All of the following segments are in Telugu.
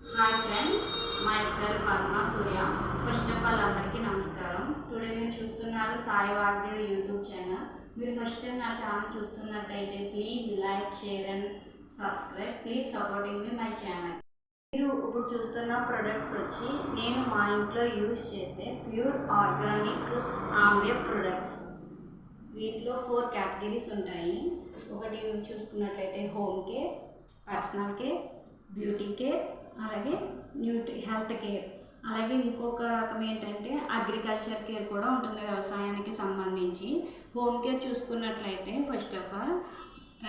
Hi friends, myself Padma Surya. First of all అందరికీ నమస్కారం. టుడే మీరు చూస్తున్నారు సాయి వాగ్దేవి యూట్యూబ్ ఛానల్. మీరు ఫస్ట్ టైం నా ఛానల్ చూస్తున్నట్టయితే please like, share and subscribe. Please supporting me my channel. మీరు ఇప్పుడు చూస్తున్న ప్రొడక్ట్స్ వచ్చి నేను మా ఇంట్లో యూజ్ చేసే ప్యూర్ ఆర్గానిక్ ఆమ్లే ప్రొడక్ట్స్. వీటిలో 4 కేటగిరీస్ ఉంటాయి. ఒకటి చూసుకున్నట్లయితే home care, personal care, beauty care, అలాగే హెల్త్ కేర్. అలాగే ఇంకొక రకం ఏంటంటే అగ్రికల్చర్ కేర్ కూడా ఉంటుంది, వ్యవసాయానికి సంబంధించి. హోమ్ కేర్ చూసుకున్నట్లయితే ఫస్ట్ ఆఫ్ ఆల్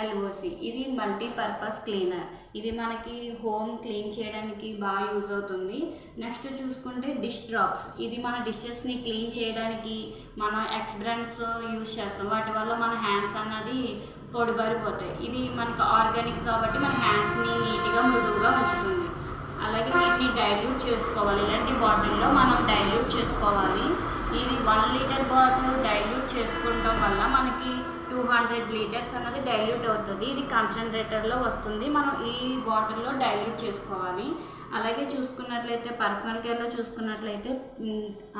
ఎల్ఓసి, ఇది మల్టీపర్పస్ క్లీనర్. ఇది మనకి హోమ్ క్లీన్ చేయడానికి బాగా యూజ్ అవుతుంది. నెక్స్ట్ చూసుకుంటే డిష్ డ్రాప్స్, ఇది మన డిషెస్ని క్లీన్ చేయడానికి మన ఎక్స్బ్రాండ్స్ యూజ్ చేస్తాం. వాటి వల్ల మన హ్యాండ్స్ అన్నది పొడిబారిపోతాయి. ఇది మనకు ఆర్గానిక్ కాబట్టి మన హ్యాండ్స్ని నీట్గా మృదువుగా ఉంచుతుంది. అలాగే వీటిని డైల్యూట్ చేసుకోవాలి. ఇలాంటి బాటిల్లో మనం డైల్యూట్ చేసుకోవాలి. ఇది 1 లీటర్ బాటిల్ డైల్యూట్ చేసుకోవడం వల్ల మనకి 200 లీటర్స్ అన్నది డైల్యూట్ అవుతుంది. ఇది కాన్సన్ట్రేటర్లో వస్తుంది. మనం ఈ బాటిల్లో డైల్యూట్ చేసుకోవాలి. అలాగే చూసుకున్నట్లయితే పర్సనల్ కేర్లో చూసుకున్నట్లయితే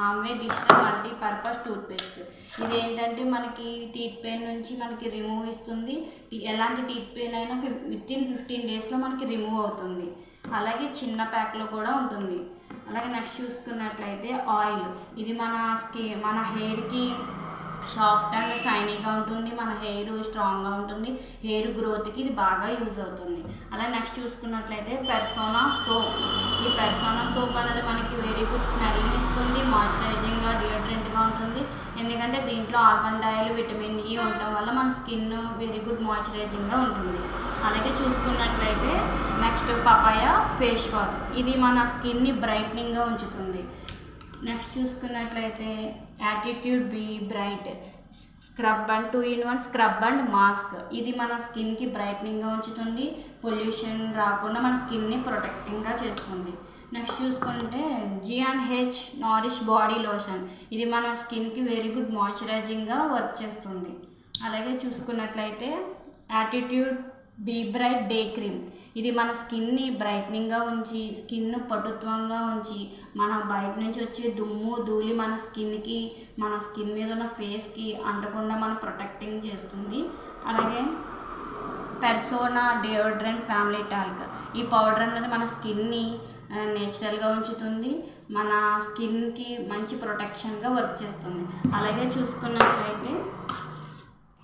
ఆమ్లే డిజిటల్ మల్టీపర్పస్ టూత్పేస్ట్. ఇది ఏంటంటే మనకి టీత్ పెయిన్ నుంచి మనకి రిమూవ్ ఇస్తుంది. ఎలాంటి టీత్ పెయిన్ అయినా వితిన్ 15 డేస్లో మనకి రిమూవ్ అవుతుంది. అలాగే చిన్న ప్యాక్లో కూడా ఉంటుంది. అలాగే నెక్స్ట్ చూసుకున్నట్లయితే ఆయిల్, ఇది మన హెయిర్కి సాఫ్ట్ అండ్ షైనీగా ఉంటుంది. మన హెయిర్ స్ట్రాంగ్గా ఉంటుంది. హెయిర్ గ్రోత్కి ఇది బాగా యూజ్ అవుతుంది. అలాగే నెక్స్ట్ చూసుకున్నట్లయితే పెర్సోనా సోప్. ఈ పెర్సోనా సోప్ అనేది మనకి వెరీ గుడ్ స్మెల్ ఇస్తుంది. మాయిశ్చరైజింగ్గా, డియోడ్రెంట్గా ఉంటుంది. ఎందుకంటే దీంట్లో ఆల్మండ్ ఆయిల్, విటమిన్ ఈ ఉండటం వల్ల మన స్కిన్ వెరీ గుడ్ మాయిశ్చరైజింగ్గా ఉంటుంది. అలాగే చూసుకున్నట్లయితే నెక్స్ట్ పపాయ ఫేస్ వాష్, ఇది మన స్కిన్ని బ్రైట్నింగ్గా ఉంచుతుంది. నెక్స్ట్ చూసుకున్నట్లయితే Attitude Be Bright scrub and 2-in-1 scrub and mask, ఇది మన స్కిన్కి బ్రైట్నింగ్గా ఉంచుతుంది. పొల్యూషన్ రాకుండా మన స్కిన్ని ప్రొటెక్టింగ్గా చేస్తుంది. నెక్స్ట్ చూసుకుంటే G&H నారిష్ బాడీ లోషన్, ఇది మన స్కిన్కి వెరీ గుడ్ మాయిశ్చరైజింగ్గా వర్క్ చేస్తుంది. అలాగే చూసుకున్నట్లయితే Attitude Be Bright day cream, ఇది మన స్కిన్ని బ్రైట్నింగ్గా ఉంచి స్కిన్ పటుత్వంగా ఉంచి మన బయట నుంచి వచ్చే దుమ్ము ధూళి మన స్కిన్ మీద ఉన్న ఫేస్కి అంటకుండా మన ప్రొటెక్టింగ్ చేస్తుంది. అలాగే పెర్సోనా డియోడ్రెంట్ ఫ్యామిలీ టాల్క్, ఈ పౌడర్ అనేది మన స్కిన్ని నేచురల్గా ఉంచుతుంది. మన స్కిన్కి మంచి ప్రొటెక్షన్గా వర్క్ చేస్తుంది. అలాగే చూసుకున్నట్లయితే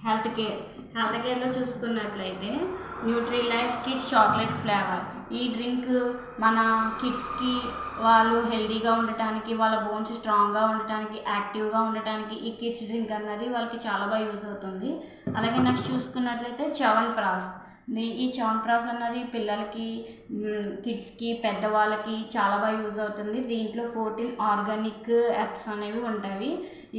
హెల్త్ కేర్లో చూసుకున్నట్లయితే న్యూట్రిలైట్ కిడ్స్ చాక్లెట్ ఫ్లేవర్, ఈ డ్రింక్ మన కిడ్స్కి వాళ్ళు హెల్తీగా ఉండటానికి, వాళ్ళ బోన్స్ స్ట్రాంగ్గా ఉండటానికి, యాక్టివ్గా ఉండటానికి ఈ కిడ్స్ డ్రింక్ అన్నది వాళ్ళకి చాలా బాగా యూజ్ అవుతుంది. అలాగే నెక్స్ట్ చూసుకున్నట్లయితే చ్యవన్ప్రాష్, ఈ చ్యవన్ప్రాష్ అన్నది పిల్లలకి, కిడ్స్కి, పెద్దవాళ్ళకి చాలా బాగా యూజ్ అవుతుంది. దీంట్లో 14 ఆర్గానిక్ యాప్స్ అనేవి ఉంటాయి.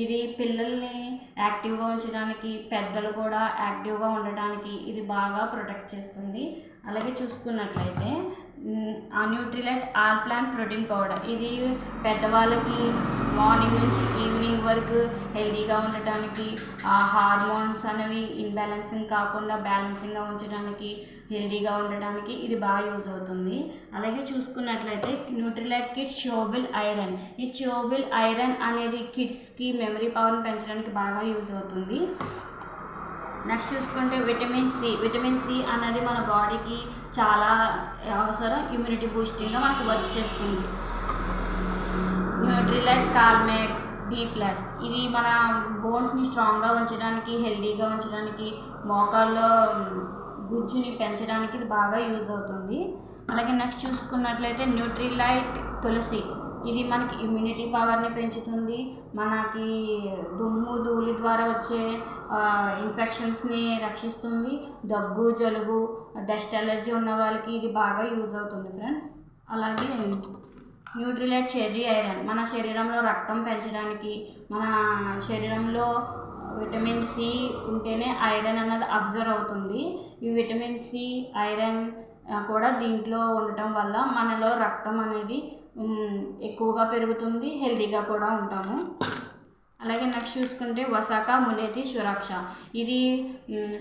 ఇది పిల్లల్ని యాక్టివ్గా ఉంచడానికి, పెద్దలు కూడా యాక్టివ్గా ఉండటానికి ఇది బాగా ప్రొటెక్ట్ చేస్తుంది. అలాగే చూసుకున్నట్లయితే Nutrilite all plant protein powder, ఇది పెద్దవాళ్ళకి మార్నింగ్ నుంచి ఈవినింగ్ వరకు హెల్తీగా ఉండటానికి, హార్మోన్స్ అనేవి ఇన్బ్యాలెన్సింగ్ కాకుండా బ్యాలెన్సింగ్గా ఉంచడానికి, హెల్తీగా ఉండటానికి ఇది బాగా యూజ్ అవుతుంది. అలాగే చూసుకున్నట్లయితే న్యూట్రిలైట్ కిడ్స్ చోబిల్ ఐరన్, ఈ చోబిల్ ఐరన్ అనేది కిడ్స్కి మెమరీ పవర్ని పెంచడానికి బాగా యూజ్ అవుతుంది. నెక్స్ట్ చూసుకుంటే విటమిన్ సి అన్నది మన బాడీకి చాలా అవసరం. ఇమ్యూనిటీ బూస్టింగ్గా మనకు వర్క్ చేస్తుంది. న్యూట్రిలైట్ కాల్మేట్ D+, ఇది మన బోన్స్ని స్ట్రాంగ్గా ఉంచడానికి, హెల్తీగా ఉంచడానికి, మోకాల్లో గుజ్జుని పెంచడానికి ఇది బాగా యూజ్ అవుతుంది. అలాగే నెక్స్ట్ చూసుకున్నట్లయితే న్యూట్రిలైట్ తులసి, ఇది మనకి ఇమ్యూనిటీ పవర్ని పెంచుతుంది. మనకి దుమ్ము ధూళి ద్వారా వచ్చే ఇన్ఫెక్షన్స్ని రక్షిస్తుంది. దగ్గు, జలుబు, డస్ట్ అలర్జీ ఉన్న వాళ్ళకి ఇది బాగా యూజ్ అవుతుంది ఫ్రెండ్స్. అలాగే న్యూట్రిలైట్ చెర్రీ ఐరన్, మన శరీరంలో రక్తం పెంచడానికి, మన శరీరంలో విటమిన్ సి ఉంటేనే ఐరన్ అన్నది అబ్జర్వ్ అవుతుంది. ఈ విటమిన్ సి, ఐరన్ కూడా దీంట్లో ఉండటం వల్ల మనలో రక్తం అనేది ఎక్కువగా పెరుగుతుంది, హెల్తీగా కూడా ఉంటాము. అలాగే నెక్స్ట్ చూసుకుంటే వసాకా ములేతి సురక్ష. ఇది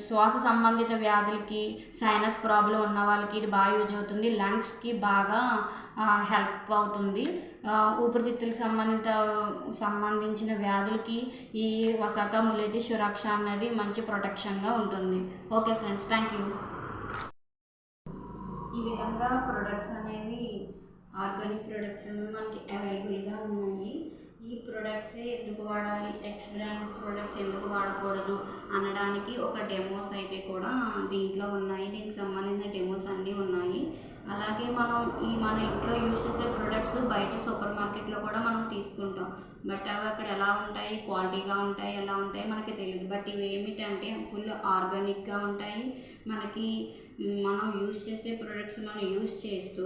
శ్వాస సంబంధిత వ్యాధులకి, సైనస్ ప్రాబ్లం ఉన్న వాళ్ళకి ఇది బాగా యూజ్ అవుతుంది. లంగ్స్కి బాగా హెల్ప్ అవుతుంది. ఊపిరితిత్తులకు సంబంధించిన వ్యాధులకి ఈ వసాకా ములేతి సురక్ష అనేది మంచి ప్రొటెక్షన్గా ఉంటుంది. Okay friends, thank you. ఈ విధంగా ప్రొడక్ట్స్ అనేవి ఆర్గానిక్ ప్రొడక్ట్స్ అనేవి మనకి అవైలబుల్గా ఉన్నాయి. ఈ ప్రొడక్ట్స్ ఎందుకు వాడాలి, ఎక్స్ బ్రాండ్ ప్రొడక్ట్స్ ఎందుకు వాడకూడదు అనడానికి ఒక డెమోస్ అయితే కూడా దీంట్లో ఉన్నాయి. దీనికి సంబంధించిన డెమోస్ అన్నీ ఉన్నాయి. అలాగే మన ఇంట్లో యూజ్ చేసే ప్రొడక్ట్స్ బయట సూపర్ మార్కెట్లో కూడా మనం తీసుకుంటాం. బట్ అవి అక్కడ ఎలా ఉంటాయి, క్వాలిటీగా ఉంటాయి, ఎలా ఉంటాయి మనకి తెలియదు. బట్ ఇవి ఏమిటంటే ఫుల్ ఆర్గానిక్గా ఉంటాయి. మనం యూజ్ చేసే ప్రొడక్ట్స్ మనం యూజ్ చేస్తూ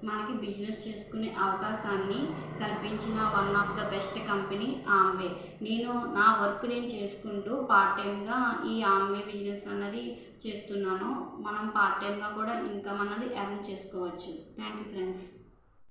మనకి బిజినెస్ చేసుకునే అవకాశాన్ని కల్పించిన one of the best company Amway. నా వర్క్ నేను చేసుకుంటూ పార్ట్ టైంగా ఈ ఆమ్వే బిజినెస్ అన్నది చేస్తున్నాను. మనం పార్ట్ టైంగా కూడా ఇన్కమ్ అన్నది ఎర్న్ చేసుకోవచ్చు. Thank you friends.